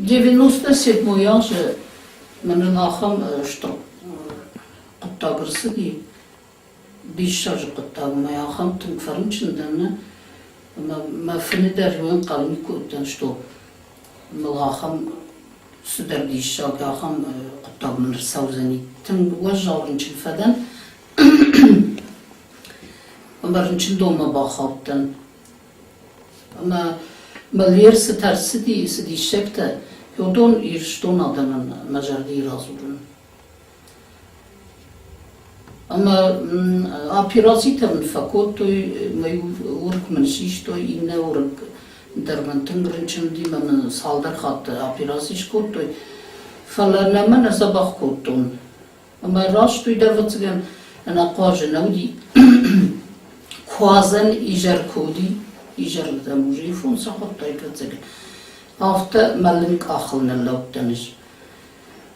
97 yaş من آخام شتر قطع برسدي بيشاج قطع ما آخام تنفرن شندنا ما فني داريون قالني كودن شتو ما آخام سدر ديشاج آخام قطع من السوزني تن وجارن شنفدن أمرن شندوما باخابتن ما ليرس ترسدي سدي شكته يودون يرشتون adamın مجردي رازورن. Ama apirasi tabii fakat mayu urk menşiş to inne urk dermantin grinçindi men saldar hattı apirasi şkotto falan ama nasabah kottun. Ama raş to dervatgen ana qajı navdi kuazen ijar kodi ijar da mujifun sahat taykatzeg. Hafta mallik akılına lauttanış.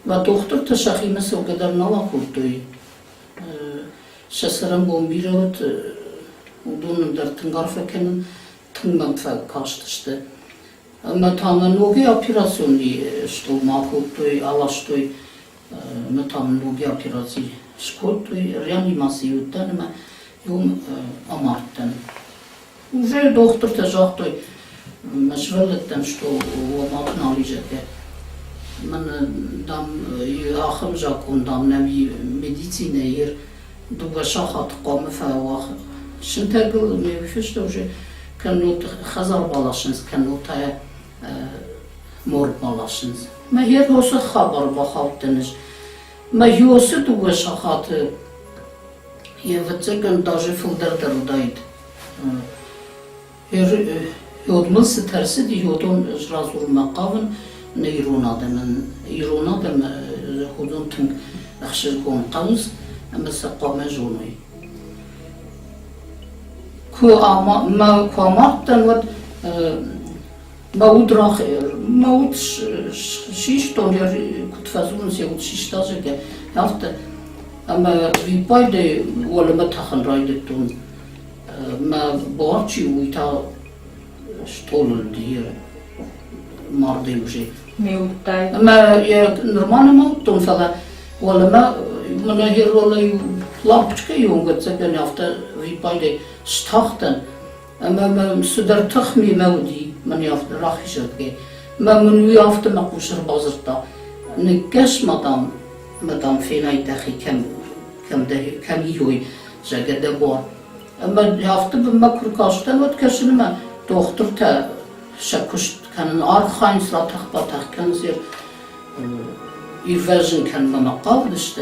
Ve doktor teşahimesi o kadar nava kurdu. Şasaran bombiravat udunun dertin garfekenin tınmam kaçtıştı. Ama tamam nogi operasyon diye işte makurdu, alaştı. Ama tamam nogi operasyon şkurdu, reanimasiyuttan ama yum amarttan. Уже доктор teşahtı. مشغلة شتو وما تناليجك من دام آخر جاكون دام نبي مدينة ير دوغا شاخات قام فواخ شنتقل ميفيش دوجي كانوا خزر بالاشنز كانوا تا مور بالاشنز ما هي هوس خبر بخاطنش ما هوس دوغا شاخات يفتكن داجي فلدر دايد Yodmaz tersi di yodon razur maqavın neyron adam hudun tın axşir kon qavuz ama saqama joni ku ama ma qamartan vat maudrax maut şiş toler kutfazun seyut şiş tajge hafta ama vi payde wala ma taxan raydetun ma borçi uita شطول دير مرضي وشي ميوتاي ما نورمال موتون فلا ولا ما من هير ولا لابچك يوم قد سكن يافتا في بايدي شتاختن اما ما سدر تخمي مودي من يافتا راخيشتكي ما من يافتا ما قوشر بازرتا نكاش مدام فينا يتاخي كم يهوي جاقد بوا اما يافتا بمكر كاشتن وتكشن Doktor ta şakuşt kanın arxayn srataq bataq kanzir irvajın kan mama qaldı işte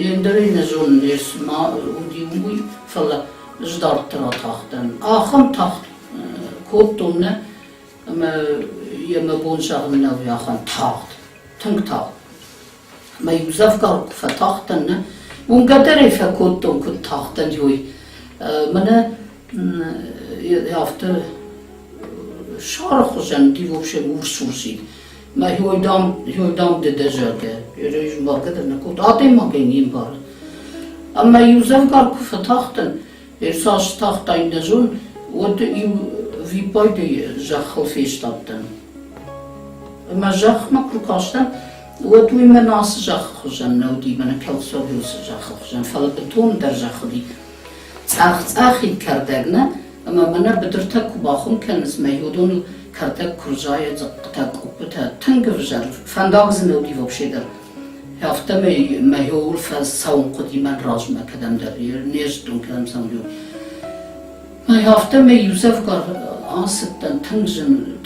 yenderine zon nesma udi uy fala jdart trataqdan axam taxt kottunne ama yema bonşağın nav yaxan taxt tınk taxt ma yuzaf qar fataqtan un qadar fa kottun kut taxtan yoy mana hafta şarkı hocan di вообще урсурси ma hoydam de dejade yürüyüş bakıdır ne kod adım magenim var ama yüzem kar kufatahtın saç tahtayın dejun o da vi payde jaxıl feştattın ama jax makrukaştan o da men as jax hocan ne di bana kelso jax hojan falan beton der jaxli Axid kardagna ama bana bedrta kubaxum kanis mayudun kardak kurjaya zaqta qupta tangvjar fandagzn odi vobsheder hafta mayul faz saun qadiman rajma kadam der nejdun kadam samlu ma hafta yusuf kar asittan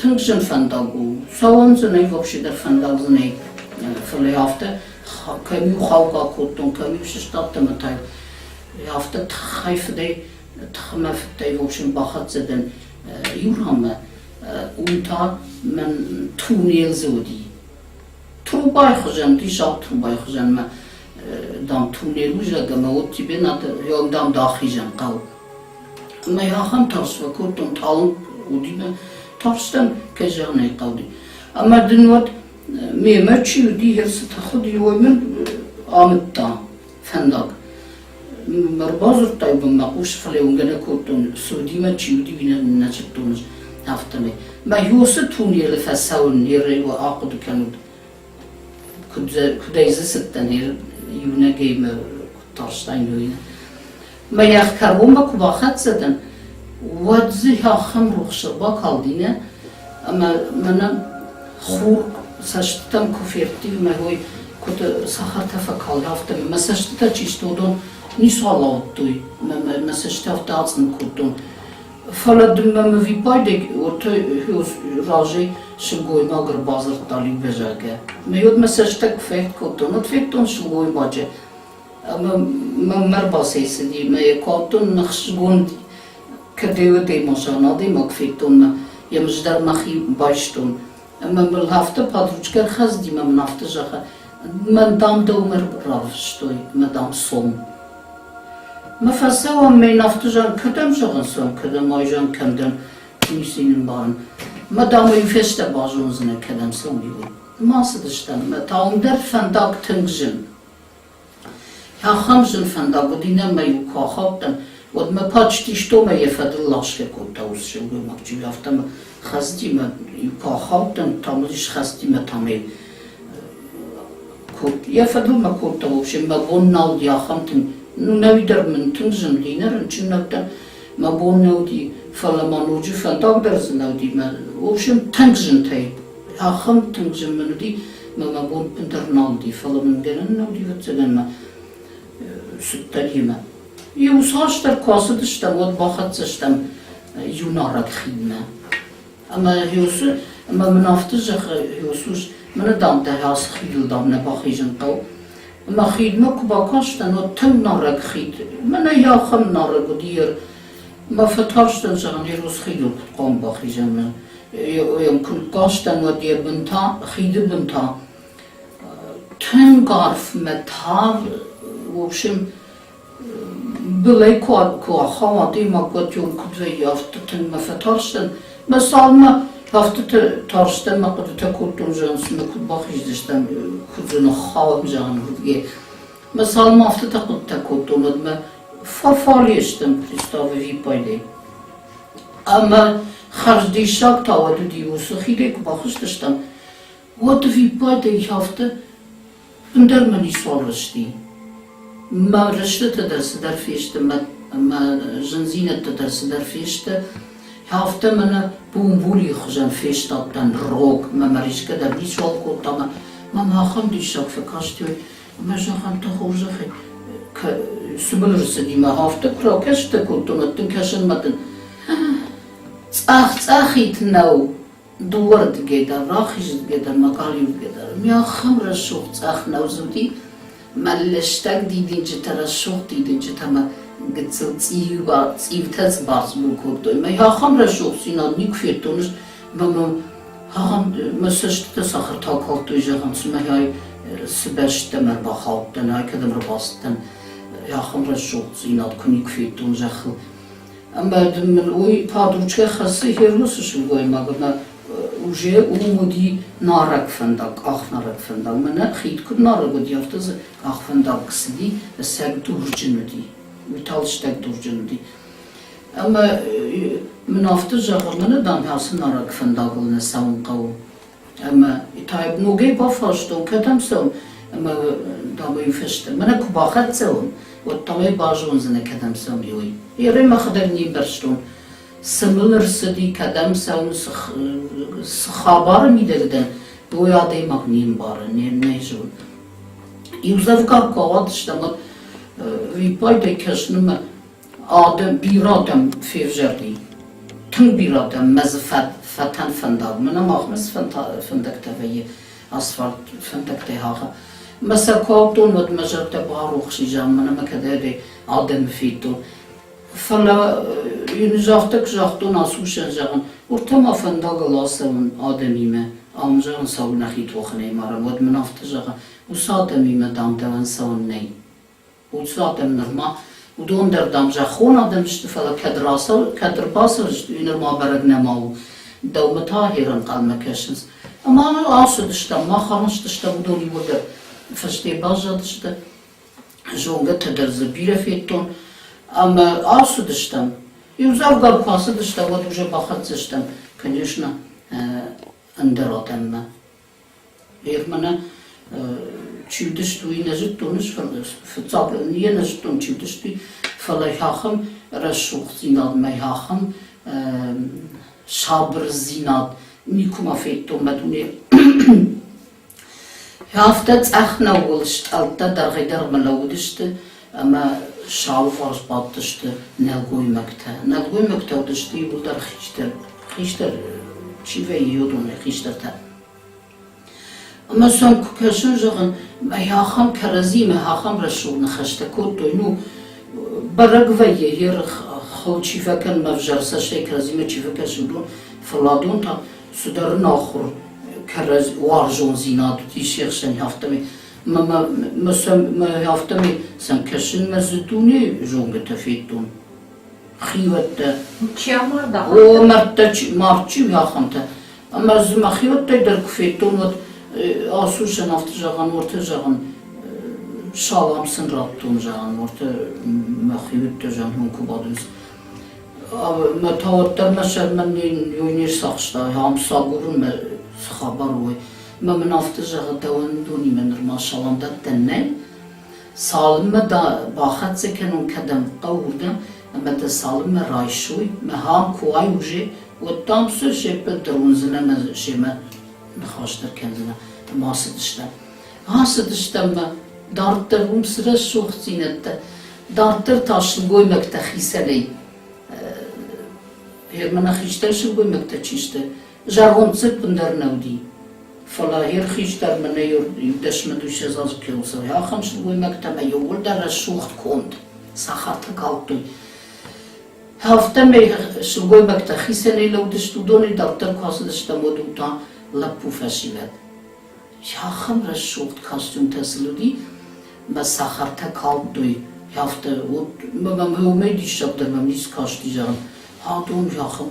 tangjin fandagu saun zne vobsheder fandagzn fle hafta kamu xalqa kotun kamu shtatta matay hafta txayfday txmafday vobshin baxatzeden yurhama unta men tunel zodi trubay xjan disha trubay xjan ma dam tunel uja gama otibin at yom dam daxijan qav ma yaxam tarsva kotun talun udina tarstan kajane qawdi ama dinwat me machi di hersi taxudi yomen amtta fandag مربازر طيب ما قوش فلي ونجنا كوتون سودي ما تشيودي بينا ناتشتونش haftami. Ma yusu tuni le fasaun nire wa aqdu kanud. Kudayza sitten yuna game tarstein yuna. Ma yak karbomba kubahat zaten. Wadzi hakham rukhsaba kaldine. Ama mana khur sashtam kuferti ma hoy kut saharta fakal haftami. Ma sashta chistodon nisalautui. Ma sashta haftatsn kudon. Fala dümeme vipayde orta hus raji şugoy magr bazar tali bejaga. Me yod mesajta kfekt koton, not fekton şugoy baje. Ama merbasesi di me koton nakhshgon kadeyo de mosana de makfekton yemjdar makhi başton. Ama mel hafta padruchkar khaz di mem hafta jaha. Men dam de umer ravshtoy, madam som. Ma fasawa me naftujan kadam jogan son kadam ayjan kamdan nisinin barın. Ma dam yufeste bazunuzna kadam son diyor. Masıdıştan ma taumder fandak tıngjin. Ya khamjin fandak dina ma yukahaptan. Od ma paçti što ma yefadil laşke kota usşugu makçı hafta ma khazdi ma yukahaptan tamlish khazdi ma tamay. Kut yefadil ma kota usşim ma bonnal ya khamtin Navider men tınjın linerin çünnekten ma bon navdi falamanucu fantak dersin navdi ma ovşim tınjın tay ahım tınjın menudi ma bon internaldi falaman gelen navdi vatsagan ma süttalima yusashtar kasıdıştam od bakhatsıştam yunarak khidma ama yusu ama menaftı yusus mena damda has khidildam ne bakhijin qaw ما خيد ما كباكاشتن و تم نارك خيد من يا خم نارك دير ما فتاشتن زغن يروس خيدو قوم باخي جمن يمكن كاشتن و دير بنتا خيد بنتا تم قارف متار وبشم بلاي كوا خوا دي ما قد يوم كدوي يافتتن ما فتاشتن ما سالما hafta tarıştan ma qad takurtun jansın kud baxıjdıştan kudunu xawam jan hudge masal ma hafta taqut takurtun ma farfaliyştan pristavi vipayde ama xarjdi şak tavadu diyosu xide ku baxıjdıştan what vipayde hafta undermani soruşti ma rıştı dersi derfişti ma janzinet dersi derfişti hafta mana bumbuli khuzan festatan rock ma mariska da visual kotama ma kham di shok fakashtoy ma jahan ta khuzakh ka subulursa di ma hafta krokashta kotonatun kashanmatın tsahit now duward geda rakhish geda maqaliyut geda ma khamra shokh tsah now zudi mallashtag didinci tara shokh didinci tama Gitsilivtas bazbukurdu. Ma ya khamra shoksina nikfetunus bama hagam mesajta sakhar takaltu jagan sma hay sibashta mer bakhaltan ay kadam rabastan ya khamra shoksina kunikfetun jakhl ama dum oy padruchka khasi herlus shulgoy magna уже умуди нарак фандак ах нарак фандак мана khit kud narag diyaftaz ах фандак sidi sag durjunudi Vitalstek durcundu. Ama münaftı jağırmını dan hasın arak fındağılına savun qavu. Ama itayib nogay bafaştun kadam savun. Ama damay fıştı. Mana kubahat savun. Vat damay bajun zine kadam savun yoy. Yere makhdar ni berştun. Sımılır sidi kadam savun sıxabar midegden. Doyaday magnim barı. Nejun. Yuzavka qavat iştamat. Vipayda kasnıma adam bir adam fevjerdi. Tüm bir adam mezfat fatan fındak. Mena mahmes fındak taviye asfalt fındak tehaha. Mesela kapton ve mezarda baruch şijam mena makaderi adam fito. Fala yunuzaktak jaktun asuşan jagan. Ortama fındak lasavun adamime. Amcan savun nahit vaxne maram. Ve menaftı jagan. Usadamime damdavan savun ney. Utslatem norma udon der dam jakhon adam işte fala kadr basır işte norma baragna mau dawma tahiran qalma kashins ama asud işte ma kharnst işte udon yuda fashte bazad işte jonga teder zabira feton ama asud işte И узав галкасы дышта, вот уже бахатсыштам, конечно, андератемме. Ермана чудестуй нажитунus verzappen nie nажитун чудестуй фалайхахам расшух зинад майхахам sabr зинад никума феттом медуне Haftet echt wilst altijd daar gij daar melodiste, maar şalvar battıştı nelgoymekte. Nelgoymekte dus die wil daar gister çive yiyordu ne gisterte. Ama son kuşun zeggen, maar hacham karazime hacham rasul ne xeste kotoynu baragvaye hier xol çive kan mevjarsa şey karazime çive kasudun faladun ta sudar nakhur karaz warjon zinat tişersen haftami. ما هافتمی سن کشن مزدونی جونگ تفیدون خیوت چیا مردا او مرد مارچی یاخمته اما زما خیوت در کفیدون و آسوشن هفته جاگان ورته جاگان شالام سن رابطون جاگان ورته ما خیوت جاگان هون کبادوز ما تاوتر مشهد من یونیر ساخشتا هم ساگورون ما خبر وی ما من haftaca davanduni menir maşalanda denne salme da baxat zeken on kadam qawda ama da salme rayshoy ma ham kuay uje و tam sır şey pedrunzına ma şema nxashtar kendine masıdışta hasıdışta ma dartırım sıra soğtinette dartır taşın goymakta xiseley hermana xişter şu goymakta çişte jargon zıpındar navdi فلا هير خيش در من يدش مدوش زاز كيلوسر يا خمس لوي مكتب يقول در الشوخ كوند سخرت قاطي هفتمي شلوي مكتب خيسني لو دشتودوني دكتور كاس دشتمودوتا لبو فشيلت يا خمر الشوخ كاستوم تسلودي بس سخرت قاطي هفته ما هو ميدي شاب در ممنيس كاشتي جان هادون يا خم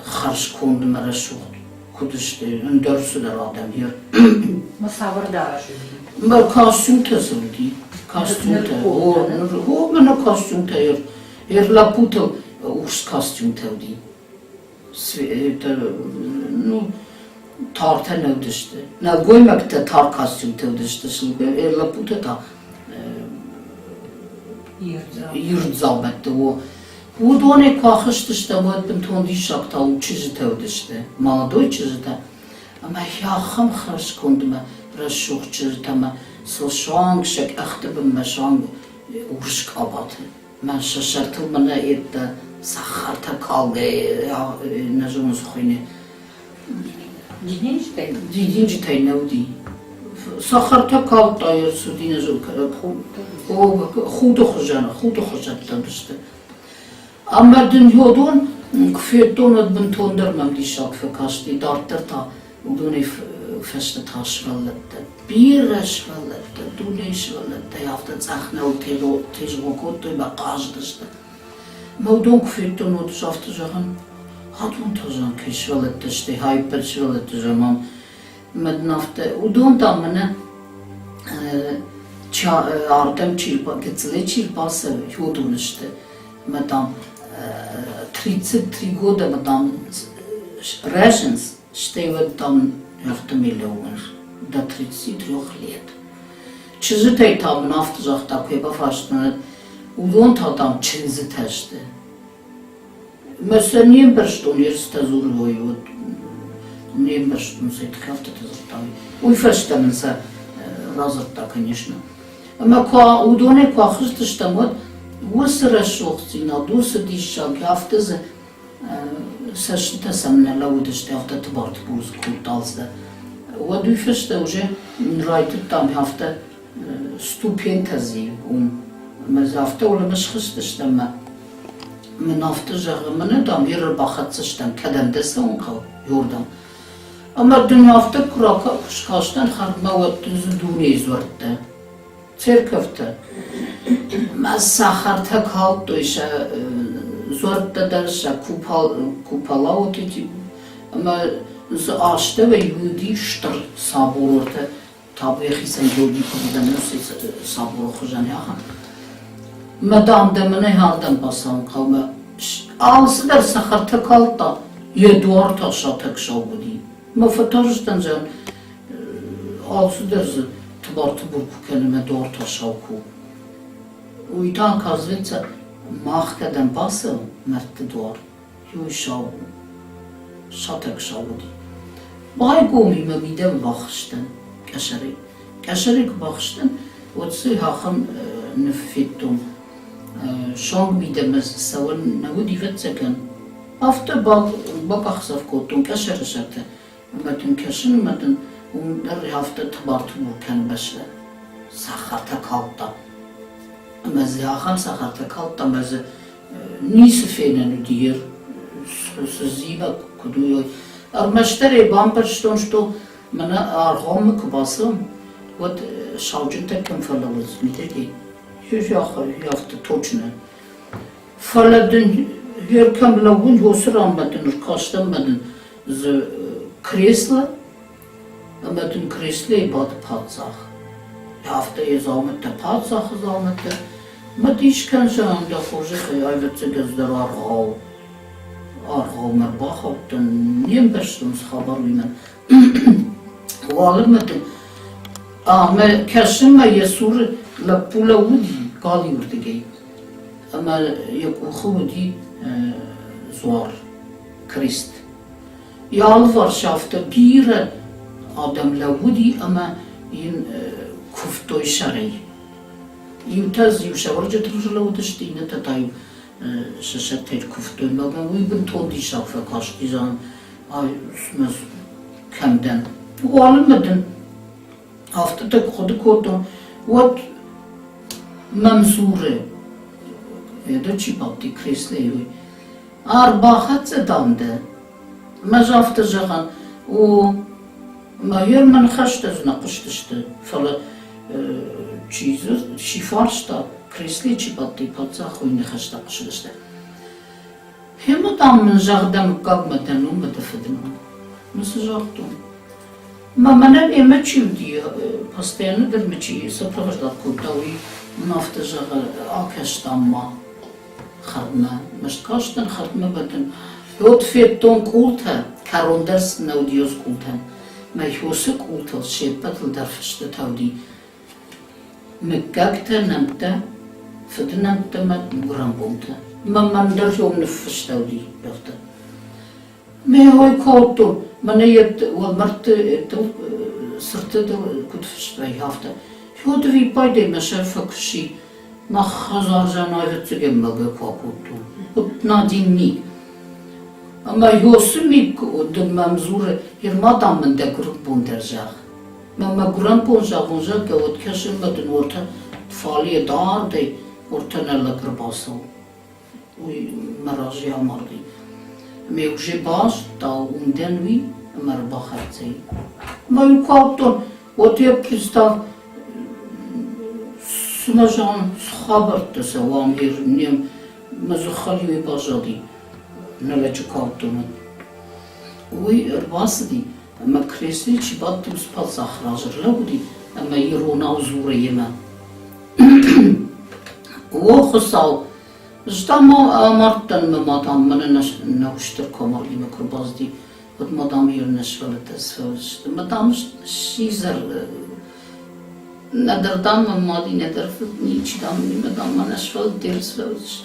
خرش كوند مر الشوخ kuduştu, öndürsü de adam yer. Masavır da Ben kostüm tasıldı, kostüm ta, o bana kostüm ta yer, yer laputa urs kostüm ta di, no tarta ne düştü, ne goymakta tar kostüm ta düştü, şimdi yer laputa da yırtzabette o. Bu done kahıştı mod bin tondi şakta u çizite ödüştü. Maladoy çizite. Ama yaxam xarş konduma raşuq çizite ama soşang şek axtibim meşang urşk abatı. Ben şaşartım bana etti saxarta kaldı ya nezun zuxini. Didinci tay nevdi. Saxarta kaldı ayır sudi nezun o xudu xujata düştü. Ama dünyadan kufeton od buntondermem dişak fekasti dartır ta uduni feste taşvallette bir reşvallette duni şvallette yafta zahne o tezvokot to ba qazdişte mevdon kufeton od şaftı jahan hatun tozan keşvallette işte hyper şvallette zaman mednafte udon tamına ardem çilpa gitsile çilpası yodun işte madam 33 года там Решенс штевет там автомиллионер до 33 лет. Чизитей там нафтажах такой бафашны удон там чизитеште. Mesela niye berşton yerste zurgoy вот niye berşton sayt haftada zaten. Uyfashta mesela razırta конечно. Ama ko udone ko xistishtamot وسر الشوختينا دوس ديشاك يافتز سشتا سمنا لو دشت يافتا تبارت بوز كوتالزدا ودو فشتا وجه من رايت التام يافتا ستوبين تزي مزافتا ولا مش خشتشتا ما من afta جاغ من دام ير باخاتشتن كدم دسون قو يوردم اما دن hafta kuraka kuşkaştan harma vatuz duni zurtta Cerkevte. Saharta kaldı işte zorda derse kupala otiti ama aşta ve yudi ştır saburta tabi hisen yudi kubidan nasıl sabur khujan ya madam da mene haldan basan kavma ağzı da sakarta kalta yeduar taşa tek şavudi. Ma fatarjdan can ağzı da tıbartı burku kelime duar taşa ku. Uydan kazvetsa mahkeden bası mertte duar. Yuy şav. Şatek şavudi. Bay gomi me bide bakıştın. Keşerik bakıştın. Otsu hakan nefettum. Şang bidemez savan navudi vetseken. Hafta bak aksaf kotun keşeri şerte. Metin keşin metin onlar hafta tıbartı burken beşle. Sakarta kalta. Mezi hakan sakarta kalta mezi nisi fenenü diyer. Ziba kuduyor. Armaştere bamper ston sto mana arhom kubasım. What şavcın tekken falavuz miteki. Yüz hafta toçne. Faladın hürkem lavun hosur almadın, kaçtamadın. Z kresla, amadın kresla ibadı patzak. Hafta yazamette patzak yazamette. Madişken şahında hoca ayvetze gözler arhav. Arhav merbahaptın. Niyem beştums haber bimen. Oğalmadın. Ama kesin me yesur la pula udi kali urtegi. Ama yakuhu udi zor Krist. Yalvar şafta bir adam la udi ama in kuftoy şarey. Yutaz yuşavarca trujla udıştığını tatayım şaşatır kuftoy. Maga uygun tondi şafa kaçtı zaman ay usmaz kemden. Oğalmadın. Haftada kodu kodum, what mamsure, ya da çipapti kresleyi. Arbahat zedamde, maz hafta zagan, o mayır man xaştaz nakıştıştı, fala çizir, şifarşta kresleyi çipapti patsa xoyne xaşta qıştıştı. Hem adamın zağdam kagmadan umada fedin, nasıl zağdum? Мамана емачив ди постоянно дермачи сопровождат кутави нафта жага акаштамма хадма машкаштан хадма батан вот феттон култа карондерс наудиос култан майхосы култа шепатл дарфшта тавди меккакта намта фетнамта мат грамбунта мамандер йом нефштавди яфта Mehoy koltu, bana yet walmartı sırtı da kutfış bay hafta. Şudu vi payde meşer fakşi, ma hazar janayet gemmaga kokutu. Utna dinni. Ama yosumi de mamzure yirmadam men de grup bunderjag. Mama grup bunjag ke ot kesin batın orta faliye dar de orta nella krbaso. Uy maraji amardi. Mevje baş ta undenvi marbahatsi. Mayu kapton otuya pristav sunajan habertte se wamir nem mazkhali bajadi nalech kapton. Uy erbasdi ama kresli çibattum spat zahrajrla budi ama irona uzuriyema. O khusav Ждама мартан ме мадам мене на уштер комар има курбазди от мадам юрнешвалата свелш. Мадам шизер надердам мади недерф ничдам ни мадам манешвал дер свелш.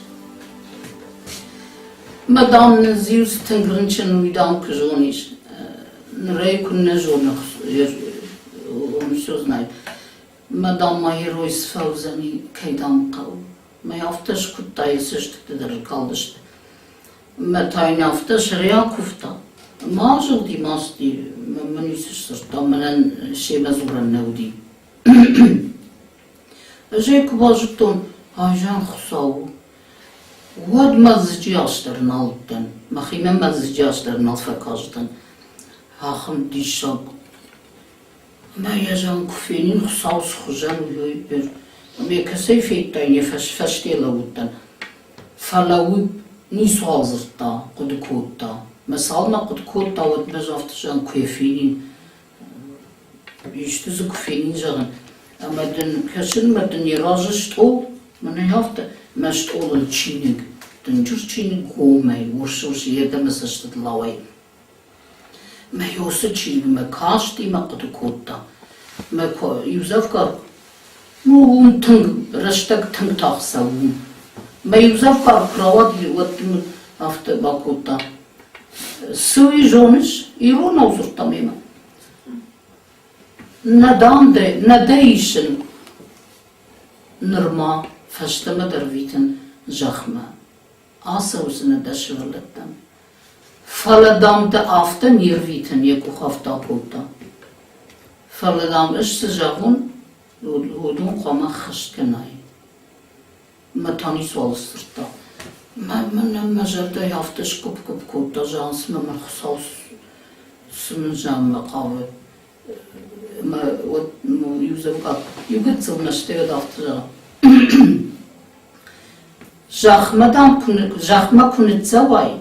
Мадам нзиус тенгринчен уйдам кжониш. Нрей kunne жонах он все знает. Мадам махерой сфелзани кайдам кал. Ma haftaş kuttayı sıçtıktıdır kaldıştı. Ma tayni haftaş reya kufta. Ma jıldi masdi. Ma nüsüş sırtta. Menen şey mezuran nevdi. Ece kubajıktun. Ayjan xusavu. Wad mazıcı yaşların alıptan. Ma xime mazıcı yaşların alfakajdan. Haxım dişab. Ma yajan kufenin xusavu sıxujan uyoy bir. Men kasay feyttay nefes fastela utan. Falawu ni swazırta, kudukutta. Mesela kudukutta vat mezaftıcan kuyefinin. İşte kuyefinin jağın. Ama dün kesin madın yarajışt o. Mana hafta meşt olun çiğnig. den jurchini gomei ursus yedemez ist lawai me yosechi me kasti me qtkota me ko yuzavkar mu tung rashtak tung taxsawum me yuzavkar kravat wat afte bakota sui jones irona uzurtamema nadation norma fastama derviten zachma asawsene dashverletten faladam de afte nirviten yekuhafta kota faladam is zavun udun qama khashkenay matani solsirta ma jarda hafte skup kota jans ma khsas smjam qawe ma yuzavka yugetzel nashte daftra Zachma kunit zawai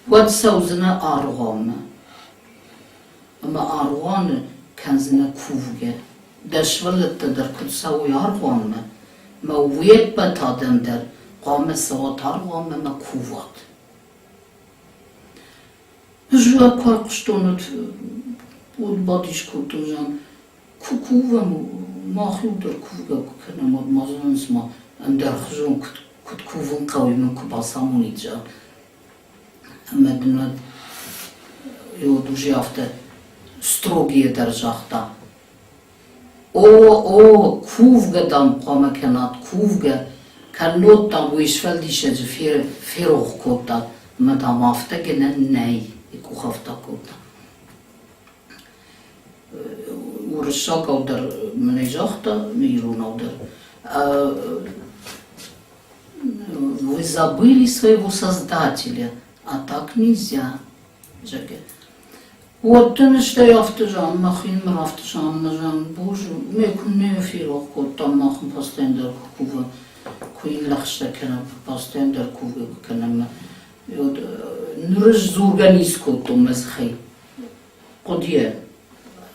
wat sauzna argome ama argone kanzna kuvge dashvalet der kutsawi argome ma wet batadem der qame sawat argome ma kuvat jua korkstonut ud badish kutujan kukuvam mahluder kuvga kana mazans ma ander khuzun kutkuvun qawim kubasamunija medna yo duży afte strogie derżachta o kuvga dam qama kanat kuvga kanot tam wishfeldische feroch kota madam afte genen nei ikuhafta kota urshak oder menejachta mirun oder вы забыли своего Создателя, а так нельзя. Вот ты что я автожан, махин мрафтожан, нажан, боже, мекуне фирох, кот там махн пастендер кува, куин лахшта кена пастендер кува кена, нурж зурганис котом мезхей, кодье,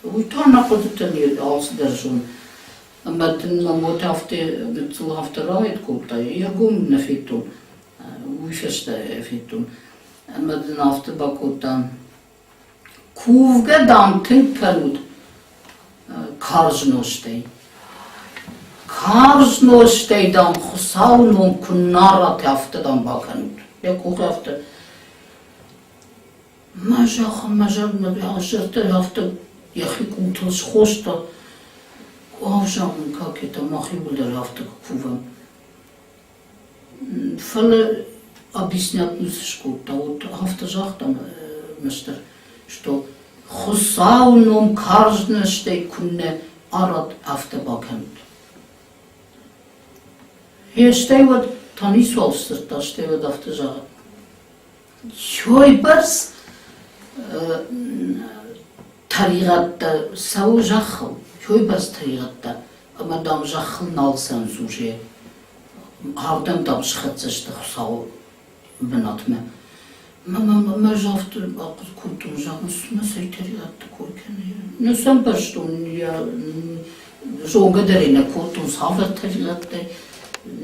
уйтана кодетели алс держун. Met moet afte raad kota, gum na fitum, uifeste fitum, met een afte bakota. Kuvge dan tinkerud, karznoste dan gesaunum kunara afte dan bakanud. Ja kuch afte. Majach me beasherte afte, ja gikuntels gosta. Avžavun как это махибулер авто кувам. Фале объяснят нусшкута, вот автожах там мистер, что хусаунум каржнештей кунне арат автобакент. Hier stay wat tanis walster, dat stay wat автожах. Joibers tarigat saujachel. Joibers tarigatta, ama dam jachel nalsan suje. Hardem dam schetseste gesau benatme. Ma jafte akut kultun jachus ma sei tarigatta koyken. Ne sam pastun ya zoga derine kultun savet tarigatta.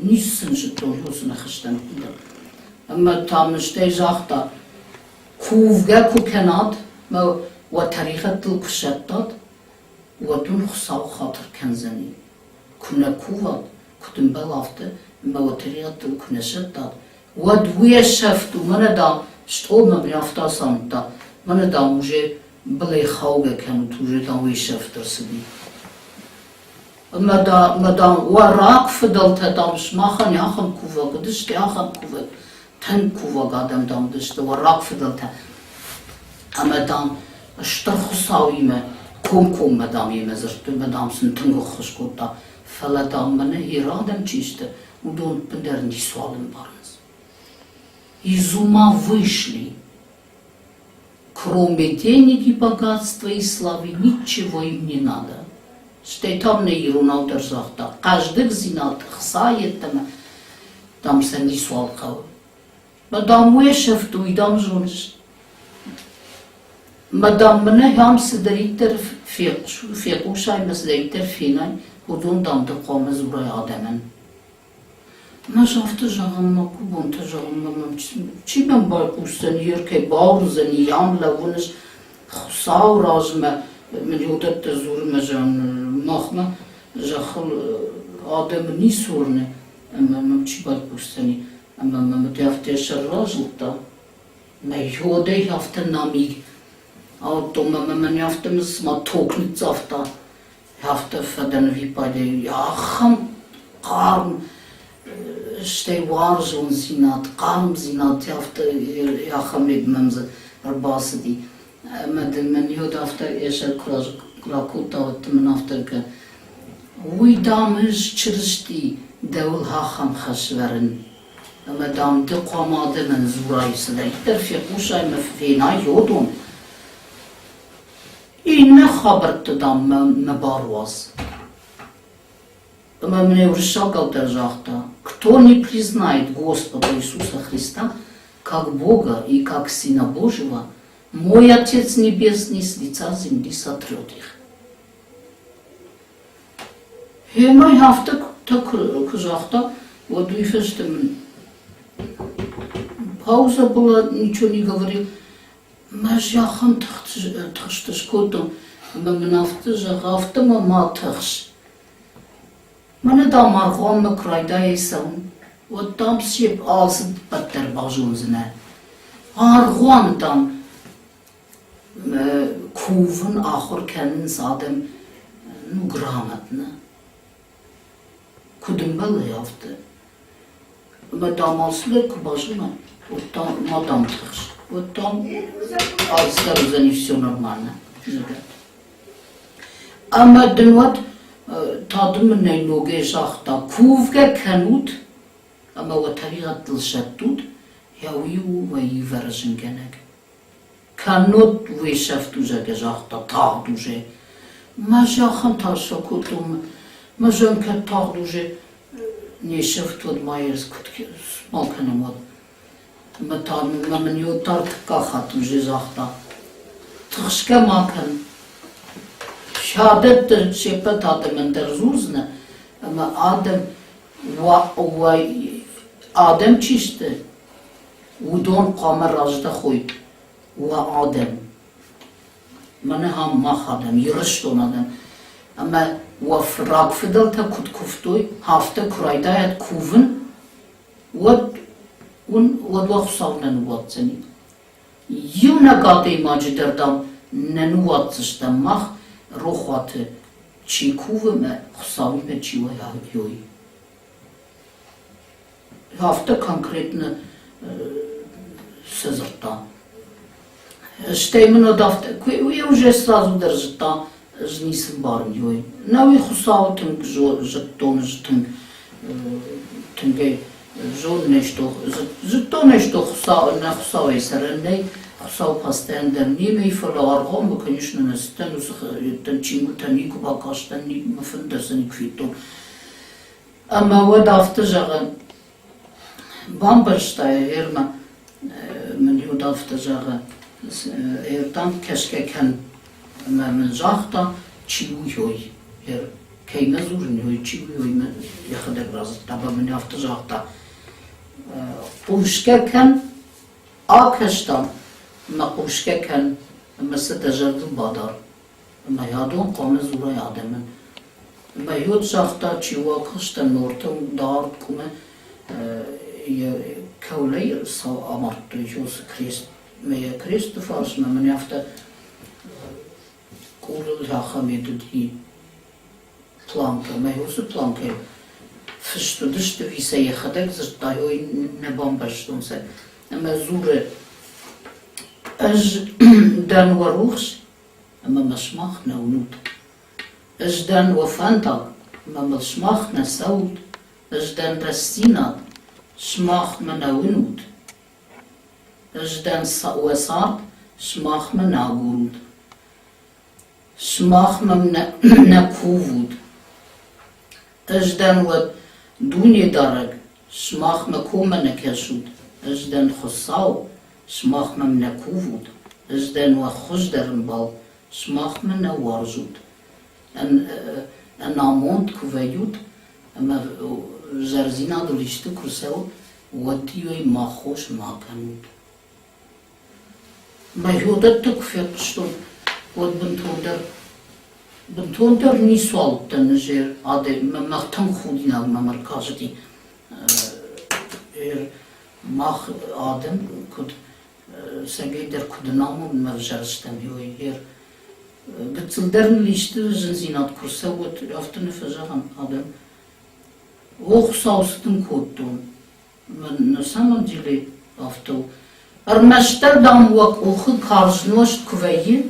Nissen jeton hosna khstan. Ama tam stay jachta kuvga kukenat ma wa tarigatul kushattat. ودون خساو خاطر كنزني كنا كوات كتن بلافته ما وتريات كنا شتات ودوية شفتو من دا شتو ما بيافتا سانتا من دا موجه بلي خاوغه كانو توجه دا وي شفتر سبي ما دا وراك فضلت دا مش ماخن ياخن كوفا قدشت ياخن كوفا تن كوفا قادم دا مدشت وراك فضلت اما دا اشتر خساوي ما Kom madam yemezirtu madam suntungu khuşkota faladam mana iradem чисто удон пендерни свален барнс. Из ума вышли. Кроме денег и богатства и славы ничего им не надо. Что там не ирунал держахта. Каждый зинат хсает там се не свалкал. Madam уешефту и дам жонш. Madam mene hamse deriter fiquşay mes deriter finay udun damda qomez buraya ademen. Մաշավտը ժաղամակու բոնտը ժաղամակու Չի բան բայկուստեն երկե բաղուզեն յան լավունս Խուսավ ռազմը Մլյոտët të zurme janë mahme, jakhul adem nisurne, ama më që bërë pusteni, ama më të jaftë e shërrazhulta, me jode jaftë namig, auto më jaftë më sma toknit zafta, jaftë fëdën vipade, jacham, qarm, shte warzhun zinat, qarm zinat, jaftë jacham e bëmëzë, rëbasëdi, من يود أفتر إيش الكراكوتا وتمن أفتر ك ويدامج چرشتي دول هاخم خشورن أما دام دقامات من زوراي سلاي ترفيق وشاي مفينا يودون إن خبرت دام مبارواز أما من يورشاقал держахта кто не признает Господа Иисуса Христа как Бога и как Сына Божьего Мой Отец Небесный с лица земли сотрет их. И мой автор так казахта, вот и фестем. Пауза была, ничего не говорил. Маш яхам тахшташ котом, мамин автор мама тахш. Мане да маргон ме крайда ейсам. Вот там сеп алсыд паттер бажунзне. Аргон там. Kuven achor kennen sadem nu gramatne. Kudum balı yaptı. Ama damaslı kubajına. O tam madam tırş. O tam alslar üzerine все нормально. Ama dünvat tadım ne noge jahta kuvge kenut. Ama o tabiat lşattut. Ya uyu ve yuvarajın genek. Kanot veshaftu zagazahta tarduje. Ma jacham tarsakotum, ma jönke tarduje. Ne shaftu od majers kutke smalkanamod. Ma tam ma men jo tart kahatuje zahta. Tırşke makan. Şahadet şepet adamın derzuzne. Ama Adem çişti. Udon kamer rajda khoy. وآدم من هم ما خادم يرشتون آدم أما وفراق فدل تا كد كفتوي هافته كرايدايت كوفن ود وخصاونا نواتزني يونا قاطي ماجي دردام ننواتزشتم مخ روخوات چي كوفم خصاوي ما چي ويوي هافته конкретно созерта Ще именно дафте, кои уже сразу държат та жнисен барньой. Нави хусал тънк жаттон тънге жон нещо, зато нещо хусал на хусал и сарендей, хусал пастен дърни ме и фала аргом, конечно не стену тънчиму тънико бакащен ни мафънда са никвито. Ама уедафте жага бамбърща е ерма, мен юдафте жага Erdan keşkeken men zahta çivuyoy keyme zurnuyoy çivuyoy men yakada biraz tabi men yaptı zahta Uşkeken akıştan ma uşkeken mesela tecerdim badar ma yadon kome zura yademen ma yod zahta çivu akıştan ortam dar kume kavley amarttı yos Krist Meja Kristofers, men jag efter kolul hachamedet i planka, men också planka förståddes det vissa jag hade sagt att jag inte bombaston sig. Men zure den var ruhs, men man smakna unut. Den var fantag, men man smakna saud. Den restina smakna unut. Den وسط شماخ من ناگود شماخ من نکوود اجدن و دونی درگ شماخ مکوم نکشود اجدن خساو شماخ من نکوود اجدن و خوش درن بال شماخ من نوارجود ان ناموند کویود اما زرزینا دولیشت کرسو ودیوی ما خوش ما کنود ما یودت تکفی قشتون ود بنتون در نیسوال تنجر آده مختم خودی نگ مرکزی ماخ آدم کد سگی در کد نامون مرجرستم یوی بتلدرن لیشت زنزینات کرسو ود افتن فجران آدم اوخ ساوستن کودتون من نسامم دیلی افتو ارمشتر دام وق اوخ کارزنوشت کویی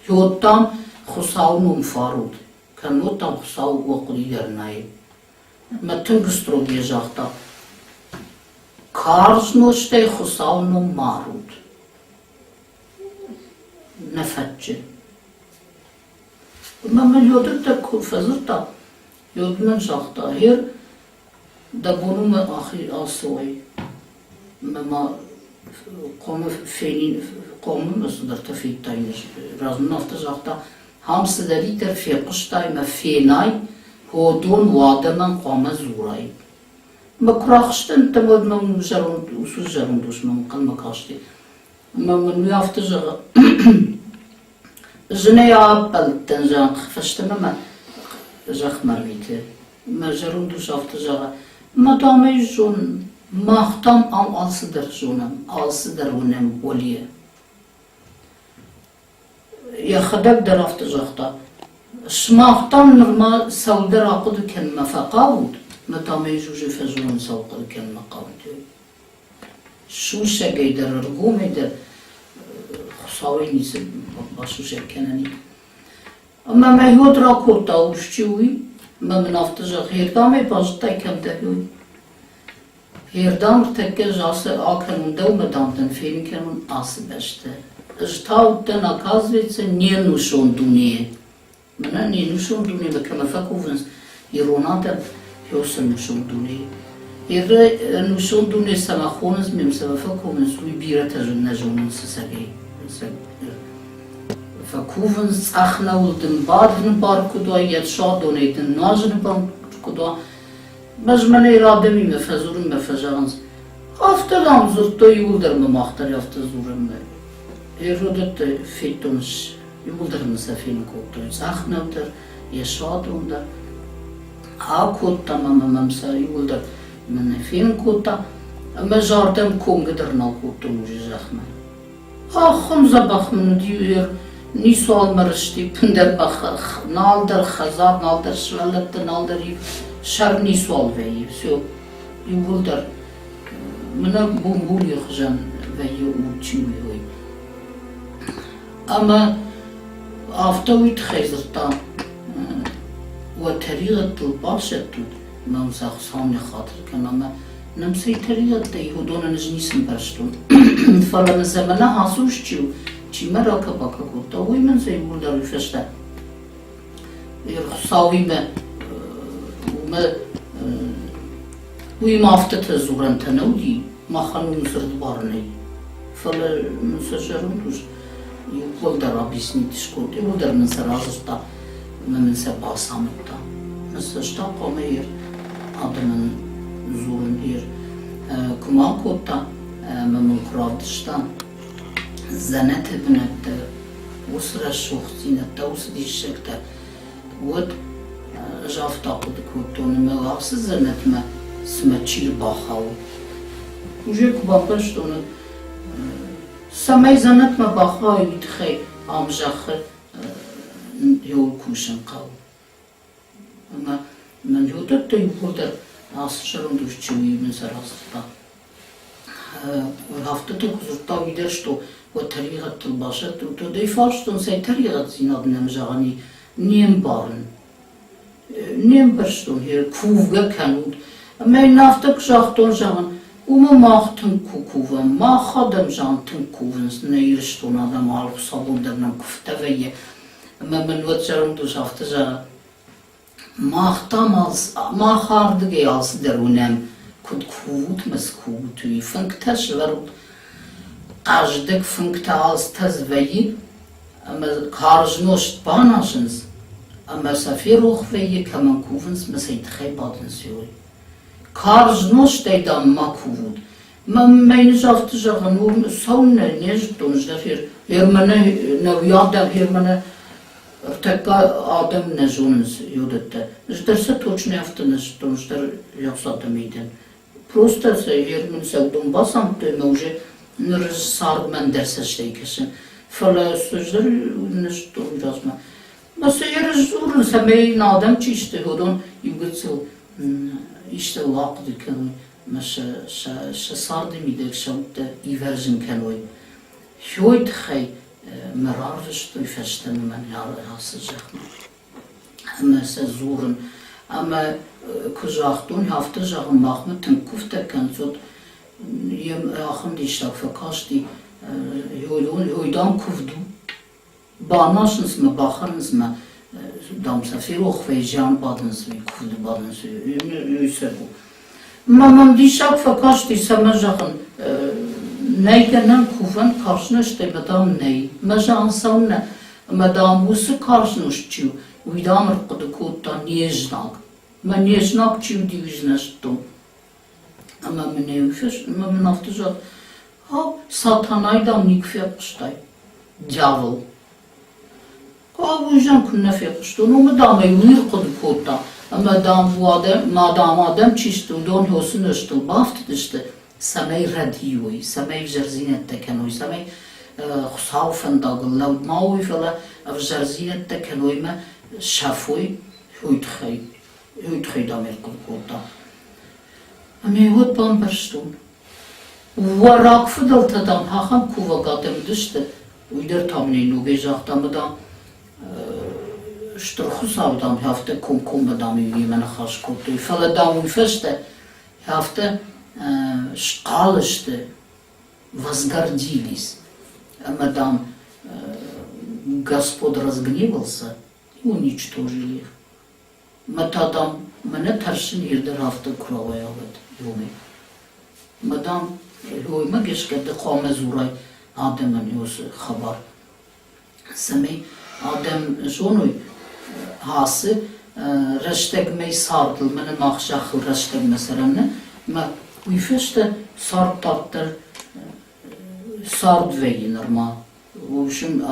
یوتام خساو نوم فارود کنوتام خساو وقلی در نای متن گسترو بیجاختا کارزنوشت خساو نوم مارود نفتچه من یودت تا فزرتا یودمن شاختا هیر دبونو ما آخر آسوی ما قوم فینی قوم مصدر تفید تاینش رازم نفت شاختا همس داری در فیقشتای ما فینای هودون وادمان قوم زورای ما کراخشتن تمود من جرون وسوس جرون دوش من قلم کاشتی ما من یافت جا جنای آبل تنجان خفشتم ما جخ مرمیته ما جرون دوش افت جا ما دامه جون ماختم ام آلsı در جونم آلsı در ونم ولیه یا خدب در افت جاختا شماختم نرما سودر عقد كلمة فقاود ما دامه جوجي فجون سوقد كلمة قاود شو شگی در رگومه در خساوی نیست باشو شکننی اما ما یود را کرتا وشچوی ما من افتجا هردامه باشتا کم دهوی هردام تکه جاسه آکنون دو مدامتن فیلم کنون آسه بشته اجتاو دن اکاز ویتse nije nušondunije mena nije nušondunije da kama fakovens ironata josa nušondunije jer nušondunije sama khones mem sama fakovens ui birata jonna jonen sesagay fakovens akhna ulden badn bar kudwa yat shadoneten najn ban kudwa مجمل اراده می مفزورم مفجانز افتادم زود تو یولدر مختاری افت زورم ایرودت فیتونش یولدر مسافین کوتوی سخنوتر یشاد اندر ها کوتا ممسا یولدر من فین کوتا مجاردم کنگدر نا کوتو موجی زخمه آخم زبخ من دیویر نیسوال مرشتی پندر بخ نالدر خزار نالدر شولت نالدر شرنی سوال وی سو یولدر منا بومبولی خجان وی اوچی وی اما افتویت خیزرتا و طریقت الباشد من سخصان خاطر کن اما نمسی طریقت یهودون نجنیسم برشتون فلان زمانه حاسوش چی مراکا باکا کتا وی من زی یولدر ویفشته یرخصاوی به ما وی مافته تزورن تنودی ما خانم سرد بارنی فلا مسجرون دوش یکول در آبیسنی تشکود یکول در من سر آزشتا من سر باسامتا مسجتا قومه ایر آدمن زورن ایر کما کوتا من کرادشتا زنت بنت وسر شوختینت دوس دیشکتا ود جافتا قد کوتون مغاس زنت ما سمچیر باخاو وجه کباپش دونه سمی زنت ما باخاو یتخی آمجاخ یول کوشن قاو اما من یودت تا یکول در آسشرون دوش چوی من سر آسختا هفته تا کزرتا ویدرشتو و طریقت الباشد تو دیفاشتون سی طریقت زیناد نمجاغانی نیم بارن نیم برشتون هیر کوفگه کنود اما این نفته کشاختون جان اومو ماختن کوکوون ما خادم جان تن کوونس نیرشتون آدم آلق صابون درنم کفته ویه اما من ود جرم دوش هفته جان ما خاردگه آس درونم کد کوود مز کوودوی فنکتش ورود قاجدک فنکت آس تز ویه اما کارجنوشت باناشنز Ama safir oxveyi kaman kuvens mesayt xeybadın siyoy. Karz noştay da makuvud. Mijn zelf te zeggen, hoe zou niet doen, dat hermene nevjada hermene teka adam ne zonens judete. Dus daar zit ook niet af te doen, daar jasat te meten. Просто se hermen se doen basam te moge, nur sard men derse steken. Fala sözler ne doen jasma. Maar se zoren se mij nadem çiste hodon yugutsu işte waqt kan. Maar ze sarde middag zout iversen kanoi. Hooit gij merarves toe vesten men hasse zeg maar. Maar ze zoren. Maar kuzak doen hafte zeggen mag met een kufte kan zot. Je achem die stak verkast die hooit dan kuf doen. Banasens me bacharens me dam se veel och wij jan badens we kufde badens u sebo. Mamam dişak fakat disemezakın neyden kuvan karşınıştı madam ney majan savne madam busu karşınışçı uydamır kudukutta niyeznak ma niyeznak çiv diviznestum ama menevfiş mamın aftızat ha satanaydan nikfiyatıştay cavul kavujan kunnefiyatıştı onu madam uyur kudukutta madam adam çişti don hosun östü baft işte samay radioy samay jerzinet tekenoy samay khsaufen dagl laud maoy fela jerzinet tekenoy ma shafoy huyt damer kulkota ame hot bamberstun warak fudalt adam hakham kuvagatem düştü uyder tamne no gezachtamda Strochus dan hafte komkommer dan u men gas komt u vallen dan u veste hafte скалышты возгордились. А мадам Господь разгневался и уничтожил их. Матадам мене таршин ирдер hafte krovaya vet yomi. Madam yoyma geçkede kome zuray Adem'in yosu haber. Semi Adem zonuy hası reştek mey sardıl mene mahşahı reştek mesela ne ma uyfeste sard tattır sard veyi normal. В общем,